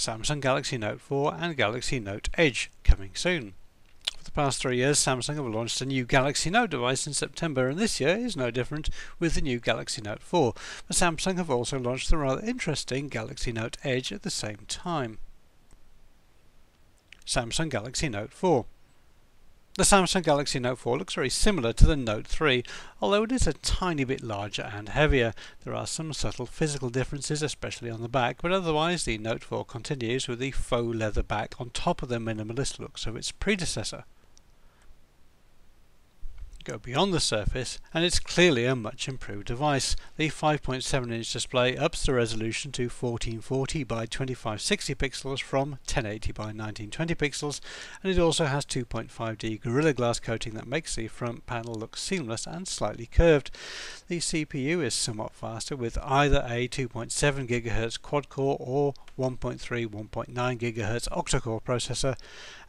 Samsung Galaxy Note 4 and Galaxy Note Edge coming soon. For the past 3 years, Samsung have launched a new Galaxy Note device in September, and this year is no different with the new Galaxy Note 4. But Samsung have also launched the rather interesting Galaxy Note Edge at the same time. Samsung Galaxy Note 4. The Samsung Galaxy Note 4 looks very similar to the Note 3, although it is a tiny bit larger and heavier. There are some subtle physical differences, especially on the back, but otherwise the Note 4 continues with the faux leather back on top of the minimalist looks of its predecessor. Go beyond the surface and it's clearly a much improved device. The 5.7-inch display ups the resolution to 1440 by 2560 pixels from 1080 by 1920 pixels, and it also has 2.5D Gorilla Glass coating that makes the front panel look seamless and slightly curved. The CPU is somewhat faster with either a 2.7 GHz quad-core or 1.3-1.9 GHz octa-core processor,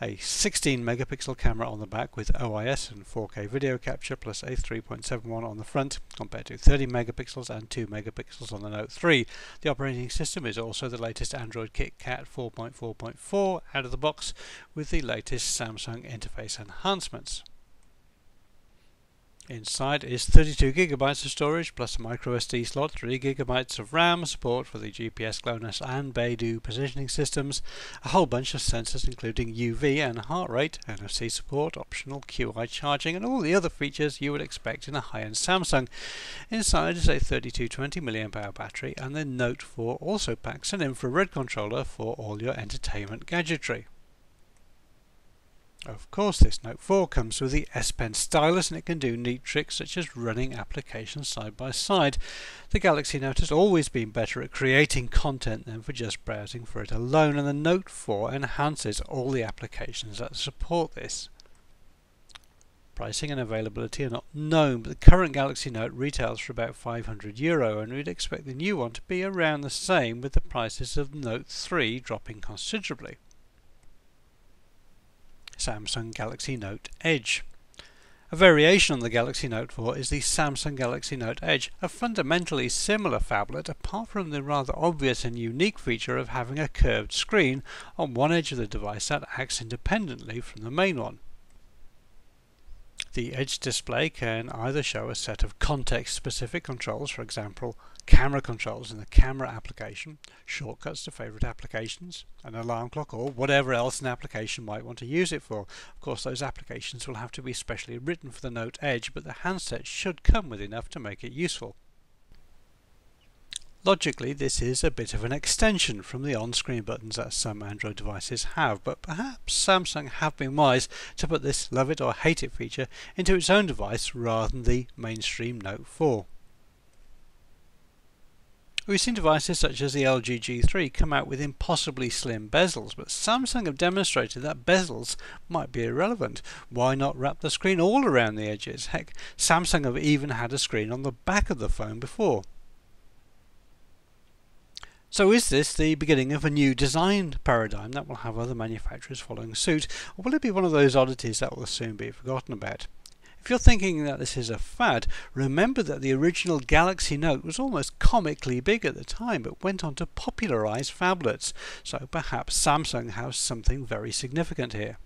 a 16 megapixel camera on the back with OIS and 4K video capture plus a 3.71 on the front compared to 30 megapixels and 2 megapixels on the Note 3. The operating system is also the latest Android KitKat 4.4.4 out of the box with the latest Samsung interface enhancements. Inside is 32GB of storage plus a microSD slot, 3GB of RAM, support for the GPS GLONASS and Beidou positioning systems, a whole bunch of sensors including UV and heart rate, NFC support, optional QI charging, and all the other features you would expect in a high-end Samsung. Inside is a 3220 mAh battery, and the Note 4 also packs an infrared controller for all your entertainment gadgetry. Of course, this Note 4 comes with the S Pen stylus, and it can do neat tricks such as running applications side by side. The Galaxy Note has always been better at creating content than for just browsing for it alone, and the Note 4 enhances all the applications that support this. Pricing and availability are not known, but the current Galaxy Note retails for about €500, and we'd expect the new one to be around the same, with the prices of the Note 3 dropping considerably. Samsung Galaxy Note Edge. A variation on the Galaxy Note 4 is the Samsung Galaxy Note Edge, a fundamentally similar phablet apart from the rather obvious and unique feature of having a curved screen on one edge of the device that acts independently from the main one. The Edge display can either show a set of context-specific controls, for example, camera controls in the camera application, shortcuts to favourite applications, an alarm clock, or whatever else an application might want to use it for. Of course, those applications will have to be specially written for the Note Edge, but the handset should come with enough to make it useful. Logically, this is a bit of an extension from the on-screen buttons that some Android devices have, but perhaps Samsung have been wise to put this love it or hate it feature into its own device rather than the mainstream Note 4. We've seen devices such as the LG G3 come out with impossibly slim bezels, but Samsung have demonstrated that bezels might be irrelevant. Why not wrap the screen all around the edges? Heck, Samsung have even had a screen on the back of the phone before. So is this the beginning of a new design paradigm that will have other manufacturers following suit, or will it be one of those oddities that will soon be forgotten about? If you're thinking that this is a fad, remember that the original Galaxy Note was almost comically big at the time, but went on to popularise phablets, so perhaps Samsung has something very significant here.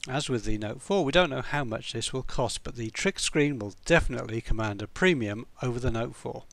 As with the Note 4, we don't know how much this will cost, but the trick screen will definitely command a premium over the Note 4.